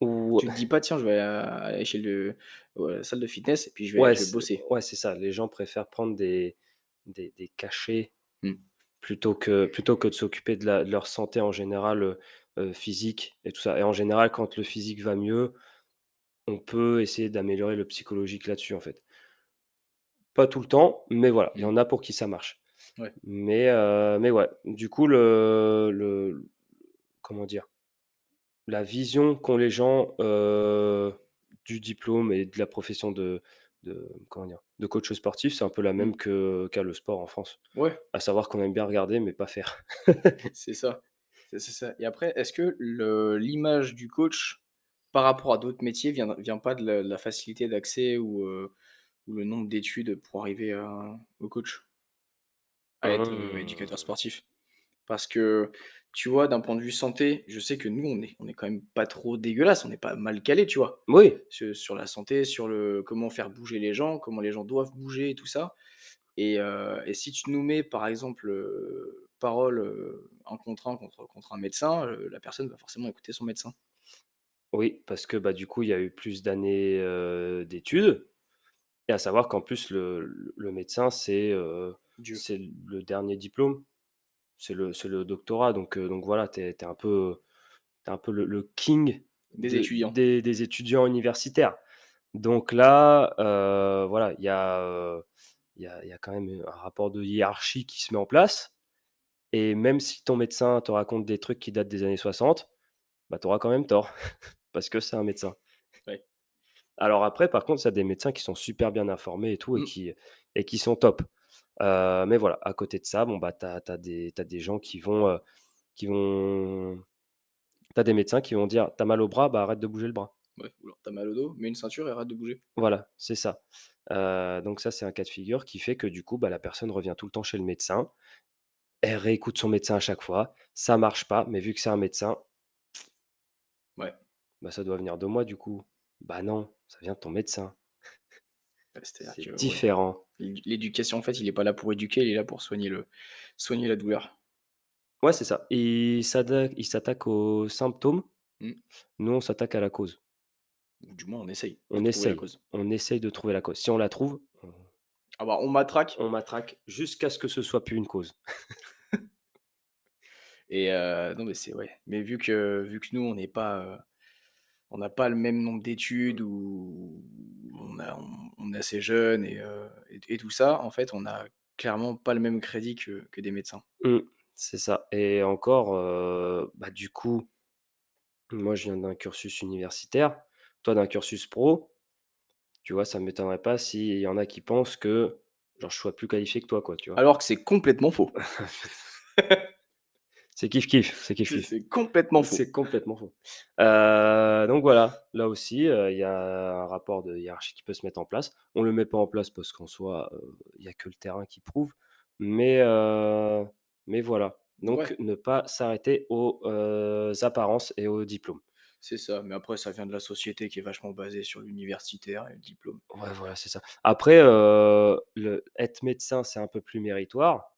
Ou Tu te dis pas: «Tiens, je vais aller chez la salle de fitness et puis ouais, je vais bosser». c'est ça. Les gens préfèrent prendre des cachets Mmh. plutôt que de s'occuper de leur santé en général, physique et tout ça. Et en général, quand le physique va mieux, on peut essayer d'améliorer le psychologique là-dessus, en fait. Pas tout le temps, mais voilà, il y Mmh. en a pour qui ça marche. Ouais. Mais ouais, du coup, comment dire? La vision qu'ont les gens, du diplôme et de la profession comment dire? De coach sportif, c'est un peu la Mmh. même qu'a le sport en France. Ouais. À savoir qu'on aime bien regarder, mais pas faire. C'est ça, c'est ça et après, est-ce que l'image du coach par rapport à d'autres métiers vient pas de la facilité d'accès ou le nombre d'études pour arriver au coach? À être, éducateur Mmh. sportif? Parce que, tu vois, d'un point de vue santé, je sais que nous, on est quand même pas trop dégueulasse, on n'est pas mal calé, tu vois? Oui. Sur la santé, sur le comment faire bouger les gens, comment les gens doivent bouger et tout ça. Et si tu nous mets, par exemple, parole, 1 contre 1 contre un médecin, la personne va forcément écouter son médecin. Oui, parce que, bah, du coup, il y a eu plus d'années, d'études et à savoir qu'en plus le médecin, Dieu. c'est le dernier diplôme, c'est le doctorat donc voilà, tu es un peu le king Des étudiants. des étudiants universitaires. Donc là, voilà, il y a quand même, un rapport de hiérarchie qui se met en place et même si ton médecin te raconte des trucs qui datent des années 60, bah, tu auras quand même tort parce que c'est un médecin. Ouais. Alors après, par contre, il y a des médecins qui sont super bien informés et tout Mmh. et qui sont top. Mais voilà, à côté de ça, bon, bah, tu as des gens qui vont tu as des médecins qui vont dire: «Tu as mal au bras, bah, arrête de bouger le bras». Ouais, ou alors tu mal au dos, mets une ceinture et arrête de bouger. Voilà, c'est ça. Donc ça, c'est un cas de figure qui fait que du coup, bah, la personne revient tout le temps chez le médecin. Elle réécoute son médecin à chaque fois. Ça marche pas, mais vu que c'est un médecin, Ouais, bah, ça doit venir de moi du coup. Bah non, ça vient de ton médecin. bah, c'est-à-dire que C'est ouais, différent. l'éducation, en fait, il est pas là pour éduquer, il est là pour soigner la douleur. Ouais, c'est ça. Il s'attaque aux symptômes. Mmh. Nous, on s'attaque à la cause. Ou du moins on essaye de On trouver la essaye. cause. On essaye de trouver la cause. Si on la trouve, Ah bah, on matraque on matraque jusqu'à ce que ce soit plus une cause. et non mais c'est ouais, mais vu que nous on n'a pas le même nombre d'études ou on est assez jeune et tout ça, en fait, on a clairement pas le même crédit que des médecins. Mmh, c'est ça et encore, bah, du coup, moi, je viens d'un cursus universitaire, toi d'un cursus pro. Tu vois, ça m'étonnerait pas s'il y en a qui pensent que, genre, je sois plus qualifié que toi, quoi, tu vois? Alors que c'est complètement faux. C'est kiff kiff, c'est kiff C'est kiff. c'est complètement faux. C'est complètement faux. Donc voilà, là aussi, il y a un rapport de hiérarchie qui peut se mettre en place. On le met pas en place parce qu'en soi, il y a que le terrain qui prouve, mais voilà. Ouais, Donc ne pas s'arrêter aux, apparences et aux diplômes. c'est ça, mais après ça vient de la société qui est vachement basée sur l'universitaire et le diplôme. Ouais, voilà, c'est ça. Après, le être médecin, c'est un peu plus méritoire,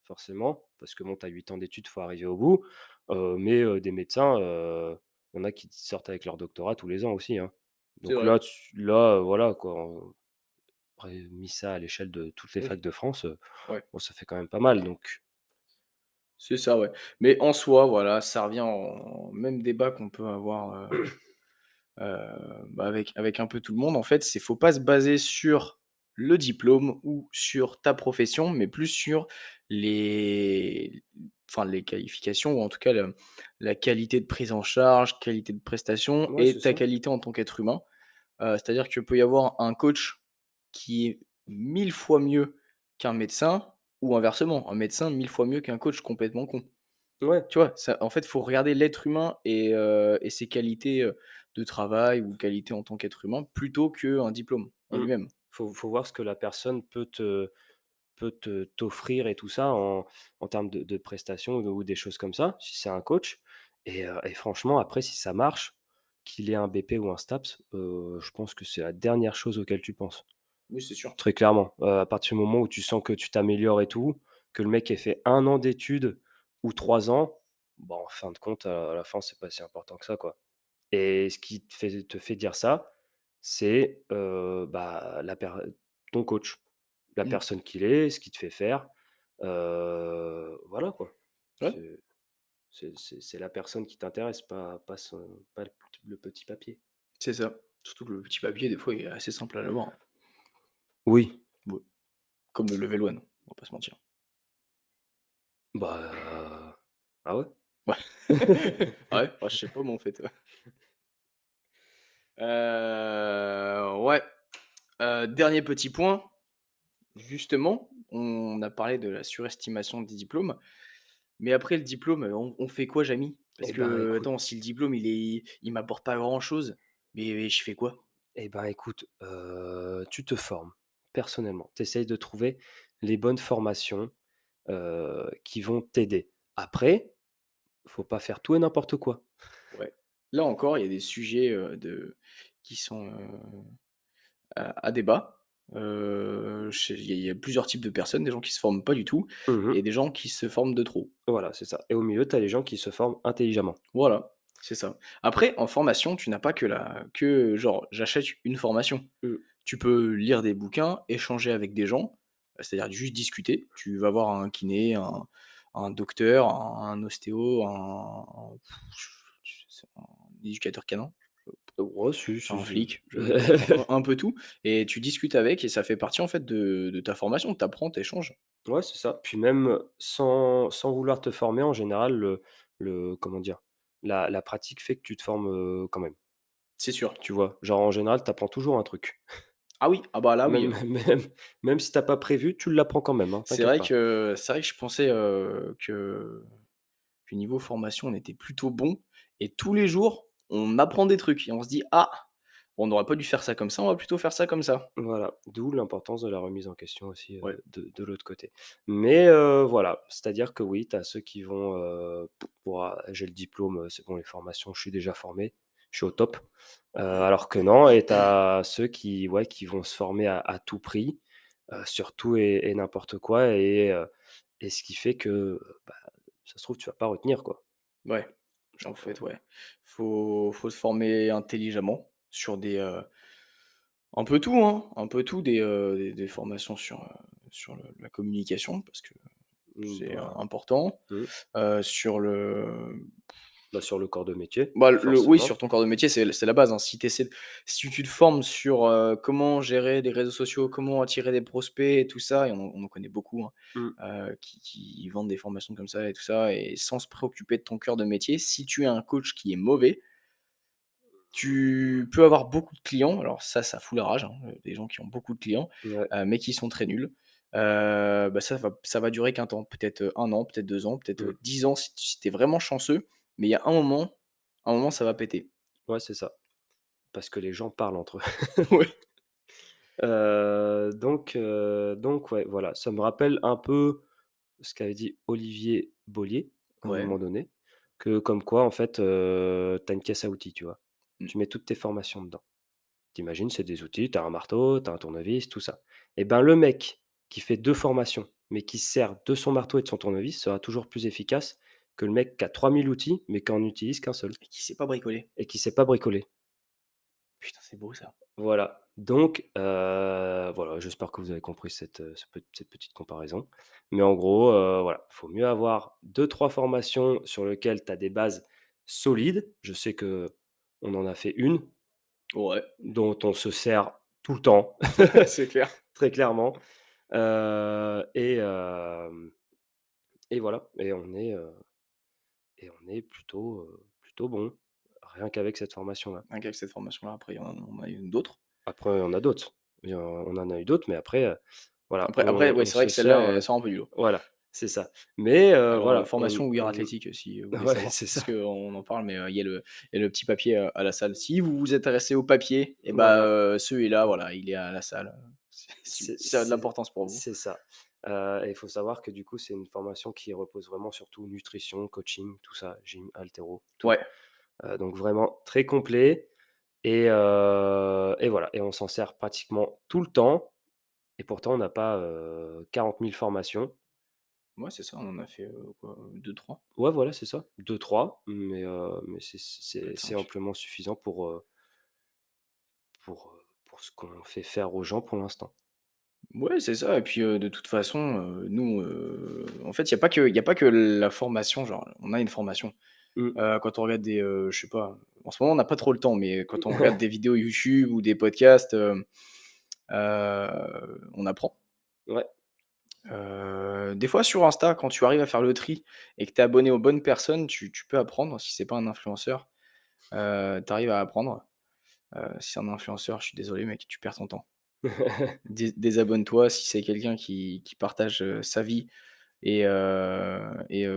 forcément, parce que bon, tu as 8 ans d'études, faut arriver au bout. Mais des médecins, il y en a qui sortent avec leur doctorat tous les ans aussi, hein. C'est Donc vrai. là, voilà quoi, on aurait mis ça à l'échelle de toutes les Oui, facs de France, ouais, bon, ça fait quand même pas mal donc c'est ça, ouais. Mais en soi, voilà, ça revient en même débat qu'on peut avoir, bah, avec un peu tout le monde, en fait, c'est faut pas se baser sur le diplôme ou sur ta profession, mais plus sur les les qualifications ou en tout cas le la qualité de prise en charge, qualité de prestation ouais, et c'est ta ça. qualité en tant qu'être humain. C'est-à-dire qu'il peut y avoir un coach qui est 1000 fois mieux qu'un médecin ou inversement, un médecin 1000 fois mieux qu'un coach complètement con. Ouais, Tu vois? Ça en fait, faut regarder l'être humain et ses qualités, de travail ou qualités en tant qu'être humain plutôt qu'un diplôme en mmh. lui-même. Faut voir ce que la personne peut te t'offrir et tout ça en termes de prestations ou des choses comme ça, si c'est un coach et franchement après si ça marche, qu'il ait un BP ou un STAPS, je pense que c'est la dernière chose auquel tu penses. Oui, c'est sûr. Très clairement, à partir du moment où tu sens que tu t'améliores et tout, que le mec ait fait 1 an d'études ou 3 ans, bah, en fin de compte, à la fin, c'est pas si important que ça, quoi et ce qui te fait dire ça, c'est, bah, ton coach, la Mmh. personne qu'il est, ce qu'il te fait faire, voilà, quoi. Ouais, C'est la personne qui t'intéresse, pas le petit papier. c'est ça. Surtout que le petit papier, des fois, il est assez simple à l'avoir, hein. Oui, Ouais, comme le level one, on va pas se mentir. bah, ah ouais? Ouais. Ah ouais? Ah, je sais pas moi, en fait, ouais, dernier petit point, justement, on a parlé de la surestimation des diplômes, mais après le diplôme, on fait quoi, Jamy? Parce Eh ben, que, écoute attends, si le diplôme il m'apporte pas grand-chose, mais je fais quoi? écoute, tu te formes personnellement. Tu essayes de trouver les bonnes formations, qui vont t'aider. Après, faut pas faire tout et n'importe quoi. Ouais. Là encore, il y a des sujets, qui sont, à débat. Chez il y a plusieurs types de personnes, des gens qui se forment pas du tout Mmh. et des gens qui se forment de trop. Voilà, c'est ça et au milieu, tu as les gens qui se forment intelligemment. Voilà, c'est ça. Après, en formation, tu n'as pas que genre j'achète une formation. Mmh. Tu peux lire des bouquins, échanger avec des gens, c'est-à-dire juste discuter. Tu vas voir un kiné, un docteur, un ostéo, un éducateur canin. Ouais, si, Enfin si, un si. flic, je un peu tout et tu discutes avec et ça fait partie en fait de ta formation. Tu apprends, tu échanges. Ouais, c'est ça. Puis même sans vouloir te former, en général, comment dire? La pratique fait que tu te formes, quand même, C'est sûr. tu vois? Genre, en général, tu apprends toujours un truc. Ah oui, ah bah là oui, Même même même si tu as pas prévu, tu l'apprends quand même, hein, t'inquiète pas. c'est vrai que je pensais, que niveau formation, on était plutôt bon et tous les jours, on apprend des trucs et on se dit: «Ah, on n'aurait pas dû faire ça comme ça, on va plutôt faire ça comme ça». Voilà, d'où l'importance de la remise en question aussi, Ouais, de l'autre côté. Mais voilà, c'est-à-dire que oui, tu as ceux qui vont, j'ai le diplôme, c'est bon, les formations, je suis déjà formé, je suis au top. Alors que non, et tu as ceux qui, ouais, qui vont se former à tout prix, sur tout et n'importe quoi, et ce qui fait que, bah, ça se trouve, tu vas pas retenir, quoi. ouais, en Genre, fait, ouais. Faut se former intelligemment sur un peu tout, hein, un peu tout, des formations sur la communication parce que c'est, bah, important, mmh, sur le bah, sur le corps de métier, bah, oui, forcément. sur ton corps de métier, c'est la base, hein. Si tu te formes sur, comment gérer des réseaux sociaux, comment attirer des prospects et tout ça, et on en connaît beaucoup, hein, Mmh, qui vendent des formations comme ça et tout ça et sans se préoccuper de ton cœur de métier. Si tu es un coach qui est mauvais, tu peux avoir beaucoup de clients, alors ça fout la rage, hein, des gens qui ont beaucoup de clients, ouais, mais qui sont très nuls. Bah, ça va durer qu'un temps, peut-être, 1 an, peut-être 2 ans, peut-être, mmh, 10 ans si tu es vraiment chanceux, mais il y a un moment ça va péter. ouais, c'est ça. Parce que les gens parlent entre eux. Ouais. Donc ouais, voilà, ça me rappelle un peu ce qu'avait dit Olivier Bollier, à un Ouais. moment donné, que comme quoi, en fait, tu as une caisse à outils, tu vois? Mmh. Tu mets toutes tes formations dedans. Tu c'est des outils, tu as un marteau, tu as un tournevis, tout ça. Et ben, le mec qui fait 2 formations, mais qui se sert de son marteau et de son tournevis sera toujours plus efficace que le mec qui a 3000 outils, mais qui en utilise qu'un seul Et qui sait pas bricoler. et qui sait pas bricoler. Putain, c'est beau ça. Voilà, donc voilà, j'espère que vous avez compris cette petite comparaison. Mais en gros, voilà, faut mieux avoir deux trois formations sur lesquelles tu as des bases solides. Je sais que on en a fait une Ouais, dont on se sert tout le temps, c'est clair. très clairement, et voilà, et on est plutôt bon, rien qu'avec cette formation-là. Rien qu'avec cette formation-là, après, on a eu d'autres. Après, il y en a d'autres. On en a eu d'autres, mais après, voilà, Après, ouais, on c'est vrai se que celle-là, sert, elle sort un peu du lot. voilà, c'est ça. Mais Alors, voilà, formation We Are Athletic, si vous voulez ouais, savoir, c'est parce ça, qu'on en parle, mais il y a le petit papier, à la salle. Si vous vous intéressez au papier et bah, voilà, celui-là, voilà, il est à la salle, si c'est si ça a de c'est l'importance pour vous. c'est ça. Et il faut savoir que du coup, c'est une formation qui repose vraiment sur tout, nutrition, coaching, tout ça, gym, haltéro, tout. Ouais, Donc vraiment très complet, et voilà, et on s'en sert pratiquement tout le temps, et pourtant on n'a pas, 40 000 formations. ouais, c'est ça, on en a fait, quoi, 2-3, Ouais, voilà, c'est ça, deux trois, mais c'est 4-5. amplement suffisant pour ce qu'on fait faire aux gens pour l'instant. Ouais, c'est ça et puis, de toute façon, nous, en fait, il y a pas que la formation, genre, on a une formation. Mmh. Quand on regarde je sais pas, en ce moment, on n'a pas trop le temps, mais quand on regarde des vidéos YouTube ou des podcasts, on apprend. Ouais, Des fois sur Insta, quand tu arrives à faire le tri et que tu es abonné aux bonnes personnes, tu peux apprendre. Si c'est pas un influenceur, tu arrives à apprendre. Si c'est un influenceur, je suis désolé mec, tu perds ton temps. Désabonne-toi si c'est quelqu'un qui partage, sa vie et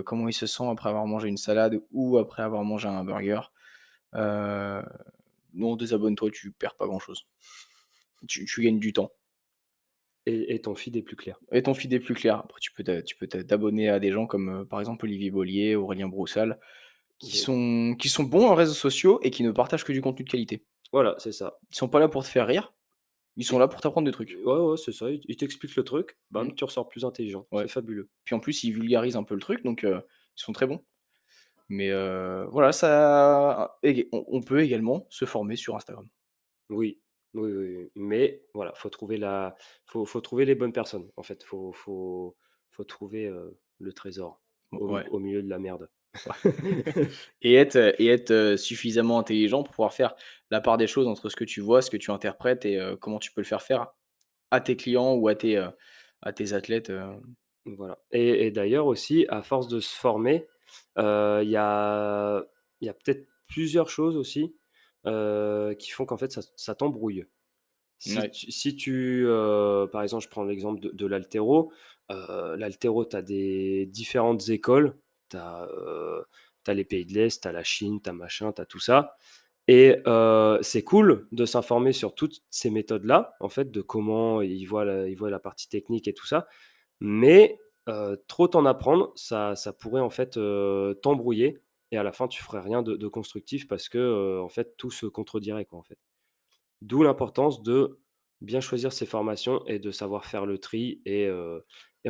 comment il se sent après avoir mangé une salade ou après avoir mangé un burger. Heu, non, désabonne-toi, tu perds pas grand-chose. Tu gagnes du temps et ton feed est plus clair. et ton feed est plus clair. Après t'abonner à des gens comme, par exemple, Olivier Bollier, Aurélien Broussal, Des qui sont bons en réseaux sociaux et qui ne partagent que du contenu de qualité. Voilà, c'est ça. Ils sont pas là pour te faire rire, ils sont Et là pour t'apprendre des trucs. ouais, ouais, c'est ça, il t'explique le truc, Mmh, bam, tu ressors plus intelligent, ouais. c'est fabuleux. Puis en plus, ils vulgarisent un peu le truc donc ils sont très bons. Mais voilà, ça on peut également se former sur Instagram. Oui, oui, oui, oui, mais voilà, faut trouver les bonnes personnes, en fait. Faut trouver, le trésor Ouais. au milieu de la merde. Ouais et être, suffisamment intelligent pour pouvoir faire la part des choses entre ce que tu vois, ce que tu interprètes et comment tu peux le faire faire à tes clients ou à tes athlètes, Voilà et d'ailleurs aussi, à force de se former, il y a peut-être plusieurs choses aussi, qui font qu'en fait ça t'embrouille. Ouais, Si tu, par exemple, je prends l'exemple de l'haltéro, l'haltéro, tu as des différentes écoles. Tu as, les pays de l'Est, tu as la Chine, tu as machin, tu as tout ça et c'est cool de s'informer sur toutes ces méthodes-là, en fait, de comment ils voient la partie technique et tout ça. Mais trop t'en apprendre, ça pourrait, en fait, t'embrouiller et à la fin, tu ferais rien de constructif parce que, en fait, tout se contredirait, quoi, en fait. D'où l'importance de bien choisir ses formations et de savoir faire le tri et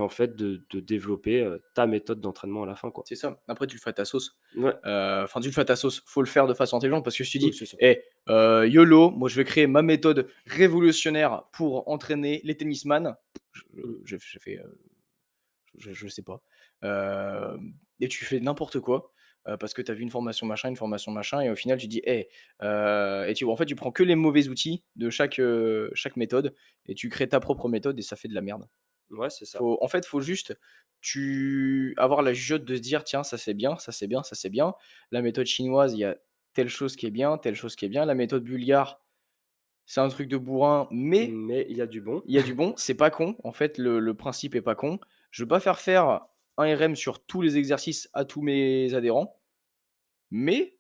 en fait de développer, ta méthode d'entraînement à la fin, quoi. c'est ça. Après tu le fais à ta sauce. Ouais, Enfin tu le fais à ta sauce, faut le faire de façon intelligente parce que si tu oui, dis: c'est ça. «Eh, YOLO, moi je vais créer ma méthode révolutionnaire pour entraîner les tennisman», Mmh. j'ai fait, je sais pas. Et tu fais n'importe quoi, parce que tu as vu une formation machin et au final tu dis: «Hey», et tu en fait, tu prends que les mauvais outils de chaque méthode et tu crées ta propre méthode et ça fait de la merde. Ouais, c'est ça. Faut en fait, faut juste avoir la jugeote de se dire: «Tiens, ça c'est bien, ça c'est bien, ça c'est bien». La méthode chinoise, il y a telle chose qui est bien, telle chose qui est bien. La méthode bulgare, c'est un truc de bourrin, mais Mais il y a du bon. il y a du bon, c'est pas con. En fait, le principe est pas con. Je veux pas faire un RM sur tous les exercices à tous mes adhérents, mais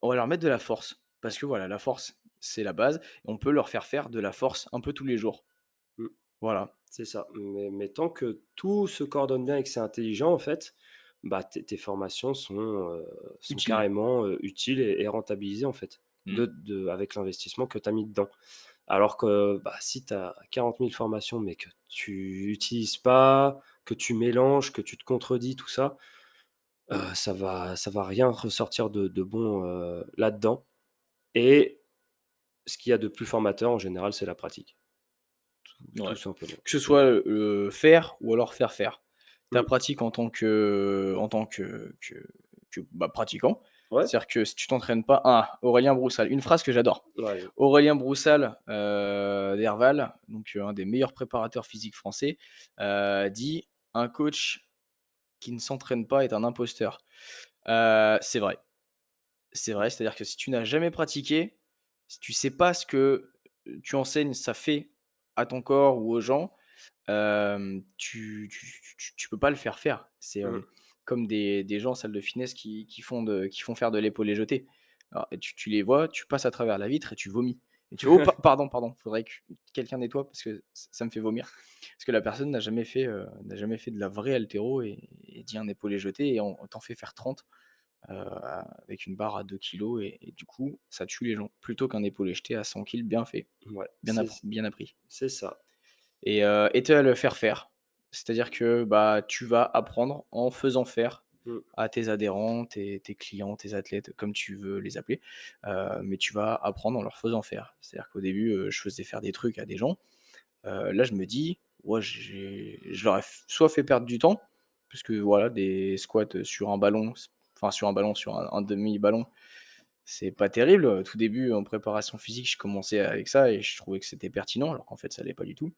on va leur mettre de la force. Parce que voilà, la force, c'est la base. Et on peut leur faire de la force un peu tous les jours. Mmh, Voilà, c'est ça. Mais tant que tout se coordonne bien et que c'est intelligent, en fait, bah, tes formations sont utile. carrément, utiles et rentabilisées, en fait, Mmh. avec l'investissement que tu as mis dedans. Alors que, bah, si tu as 40 000 formations, mais que tu utilises pas, que tu mélanges, que tu te contredis, tout ça, ça va rien ressortir de bon, là-dedans et ce qu'il y a de plus formateur en général, c'est la pratique, tout Ouais. simplement. Que ce soit, faire ou alors faire faire. Ta Mmh. pratique en tant que pratiquant, Ouais, c'est-à-dire que si tu t'entraînes pas Aurélien Broussal, une phrase que j'adore. ouais, Aurélien Broussal, d'Herval, donc un des meilleurs préparateurs physiques français, dit: «Un coach qui ne s'entraîne pas est un imposteur». C'est vrai. C'est vrai, c'est-à-dire que si tu n'as jamais pratiqué, si tu sais pas ce que, tu enseignes, ça fait à ton corps ou aux gens, tu peux pas le faire faire. C'est, mmh. comme des gens en salle de fitness qui font faire de l'épaulé-jeté. Alors et tu les vois, tu passes à travers la vitre et tu vomis et tu fais: «Oh pardon, faudrait que quelqu'un nettoie parce que ça me fait vomir». Parce que la personne n'a jamais fait de la vraie haltéro et dit un épaulé-jeté et on t'en fait faire 30 avec une barre à 2 kilos et du coup, ça tue les gens. Plutôt qu'un épaulé-jeté à 100 kilogrammes bien fait, Ouais, c'est bien appris c'est ça. et tu vas le faire faire. C'est-à-dire que, bah, tu vas apprendre en faisant faire Mmh. à tes adhérents, tes clients, tes athlètes, comme tu veux les appeler, mais tu vas apprendre en leur faisant faire. C'est-à-dire qu'au début, je faisais faire des trucs à des gens, là, je me dis: «Ouais, je leur ai soit fait perdre du temps», parce que voilà, des squats, sur un ballon, sur un demi ballon, c'est pas terrible. Au tout début, en préparation physique, je commençais avec ça et je trouvais que c'était pertinent, alors qu'en fait, ça l'est pas du tout.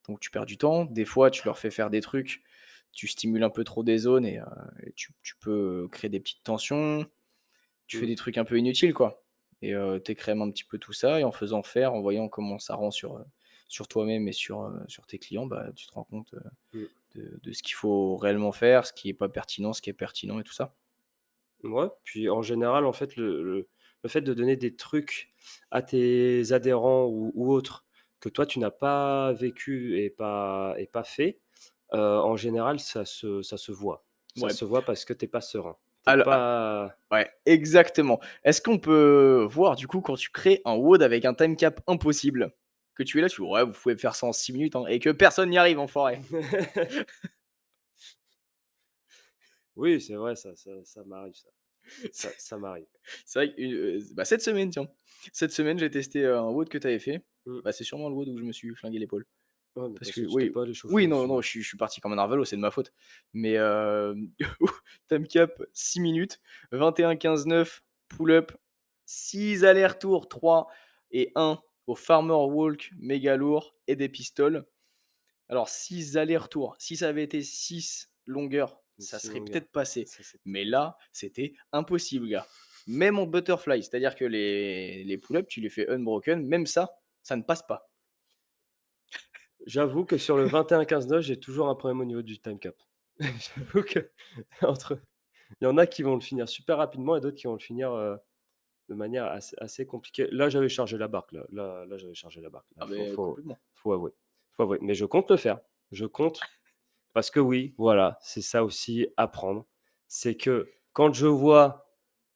Donc tu perds du temps. Des fois, tu leur fais faire des trucs, tu stimules un peu trop des zones et tu peux créer des petites tensions. Tu fais Mmh. des trucs un peu inutiles, quoi et tu écrèmes un petit peu tout ça et en faisant faire, en voyant comment ça rend sur toi-même et sur tes clients, bah, tu te rends compte, Mmh. de ce qu'il faut réellement faire, ce qui est pas pertinent, ce qui est pertinent et tout ça. Ouais, puis en général, en fait, le fait de donner des trucs à tes adhérents ou autres que toi tu n'as pas vécu et pas fait, en général, ça se voit. Ça Ouais. se voit parce que tu es pas serein. Tu es Al pas Ouais, exactement. Est-ce qu'on peut voir du coup quand tu crées un WOD avec un time cap impossible, que tu es là, tu fais: «Ouais, vous pouvez faire ça en 6 minutes, hein» et que personne n'y arrive, enfoiré. Oui, c'est vrai, ça m'arrive ça. Ça m'arrive. C'est vrai que, bah, cette semaine, tiens, cette semaine, j'ai testé, un WOD que tu avais fait. Mmh. Bah, c'est sûrement le WOD où je me suis flingué l'épaule. Ouais, mais Parce parce que que tu t'es oui, pas échauffé oui, non, aussi, non, hein. je suis parti comme un narvalo, c'est de ma faute. Mais, time cap 6 minutes, 21-15-9 pull up, 6 allers-retours, 3 et 1 au Farmer Walk méga lourd et des pistoles. Alors 6 allers-retours, si ça avait été 6 longueurs, ça Si serait longueur. peut-être passé. Ça, c'est Mais là, c'était impossible, gars. Même en butterfly, c'est-à-dire que les pull-ups, tu les fais unbroken, même ça ne passe pas. J'avoue que sur le 21-15-9, j'ai toujours un problème au niveau du time cap. J'avoue que entre il y en a qui vont le finir super rapidement et d'autres qui vont le finir, de manière assez compliquée. Là, j'avais chargé la barque, là, j'avais chargé la barque. Là, Ah beh, complètement. faut avouer. Faut avouer. Mais je compte le faire. Je compte parce que oui, voilà, c'est ça aussi, apprendre. C'est que quand je vois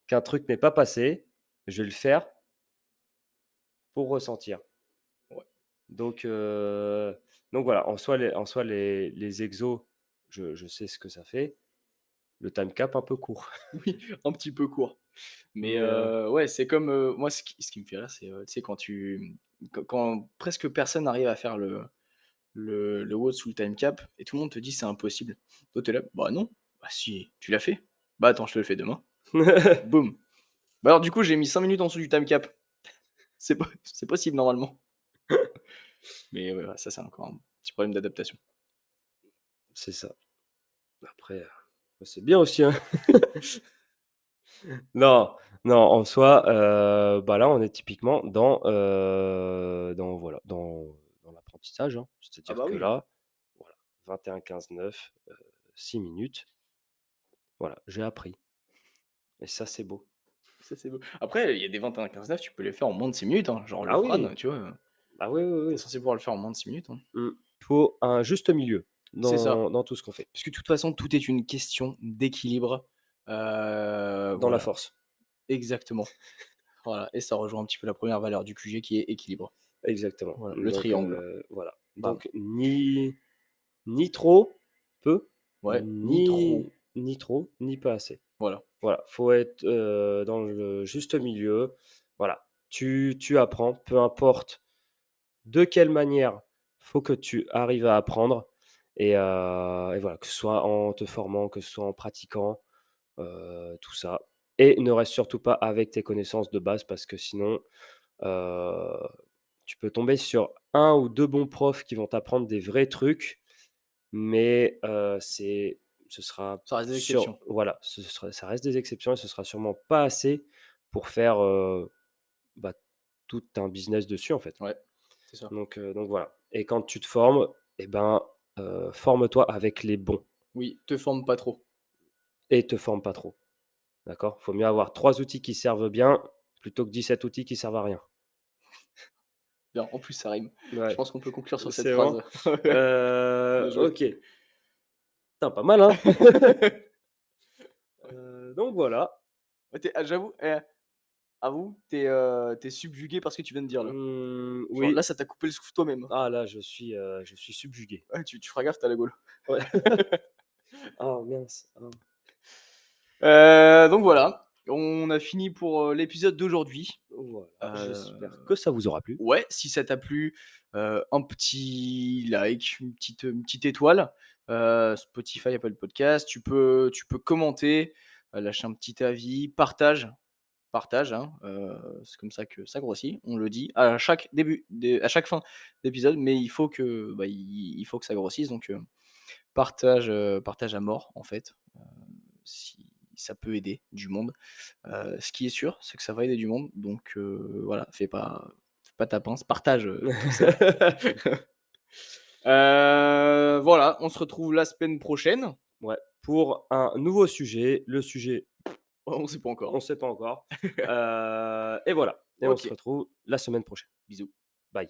qu'un truc n'est pas passé, je vais le faire pour ressentir. Ouais. Donc, heu, donc voilà, en soi les exos, je sais ce que ça fait. Le time cap un peu court. Oui, un petit peu court. Mais Mais, ouais, c'est comme, moi ce qui me fait rire, c'est, tu sais quand presque personne n'arrive à faire le WOD sous le time cap et tout le monde te dit: «C'est impossible». Toi, tu es là: «Bah non». «Bah si, tu l'as fait». «Bah attends, je te le fais demain». Boum. Bah alors du coup, j'ai mis 5 minutes en dessous du time cap. C'est possible normalement. Mais ouais, voilà, ça c'est encore un petit problème d'adaptation. C'est ça. Après, c'est bien aussi, hein. Non, non, en soi, bah, là, on est typiquement dans voilà, dans l'apprentissage, hein. Ah C'est-à-dire bah que oui, là, voilà, 21-15-9, 6 minutes, voilà, j'ai appris et ça, c'est beau. ça c'est beau. Après, il y a des 21-15-9, tu peux les faire en moins de 6 minutes, hein, genre le Ah Fran, oui! tu vois? Ah oui, oui, Tu oui. censé pouvoir le faire en moins de 6 minutes, hein. Mmh. Il faut un juste milieu C'est ça. dans tout ce qu'on fait, Parce que de toute façon, tout est une question d'équilibre. dans la Voilà, force. exactement. Voilà, et ça rejoint un petit peu la première valeur du QG qui est équilibre. Exactement. Voilà, le Donc, triangle. voilà. Bam. Donc ni trop peu, Ouais, ni trop. ni trop, ni pas assez. Voilà. Voilà, faut être, dans le juste milieu. Voilà, tu apprends, peu importe de quelle manière, faut que tu arrives à apprendre et voilà, que ce soit en te formant, que ce soit en pratiquant, tout ça et ne reste surtout pas avec tes connaissances de base parce que sinon, heu, tu peux tomber sur un ou 2 bons profs qui vont t'apprendre des vrais trucs, mais ce sera Ça reste des sur exceptions. voilà, ça reste des exceptions et ce sera sûrement pas assez pour faire, bah, tout un business dessus, en fait. Ouais, c'est ça. Donc voilà et quand tu te formes et ben, forme-toi avec les bons Oui, te forme pas trop. et te forme pas trop, d'accord? Faut mieux avoir 3 outils qui servent bien plutôt que 17 outils qui servent à rien. Bien, en plus ça rime. Je Ouais, pense qu'on peut conclure sur cette c'est phrase. bon. Ouais, bien joué. OK. Putain, pas mal, hein? Donc voilà. Ouais, j'avoue, avoue, tu subjugué par ce que tu viens de dire là. Genre là, Oui. ça t'a coupé le souffle toi-même. Ah là, je suis subjugué. Ouais, tu feras gaffe, tu la gaule. Ouais. Ah mince. Ah. Donc voilà, on a fini pour, l'épisode d'aujourd'hui. Voilà, j'espère Heu, que ça vous aura plu. ouais, si ça t'a plu, un petit like, une petite étoile, Spotify, Apple Podcast. Tu peux commenter, lâcher un petit avis, partage, hein, c'est comme ça que ça grossit. On le dit à chaque fin d'épisode, mais il faut que, bah, il faut que ça grossisse donc partage à mort en fait, si ça peut aider du monde. Ce qui est sûr, c'est que ça va aider du monde donc voilà, fais pas ta pince, partage, tout ça. Voilà, on se retrouve la semaine prochaine. Ouais, pour un nouveau sujet. Le sujet, On sait pas on encore. ne sait pas encore. Et voilà et on se OK, retrouve la semaine prochaine. bisous. Bye.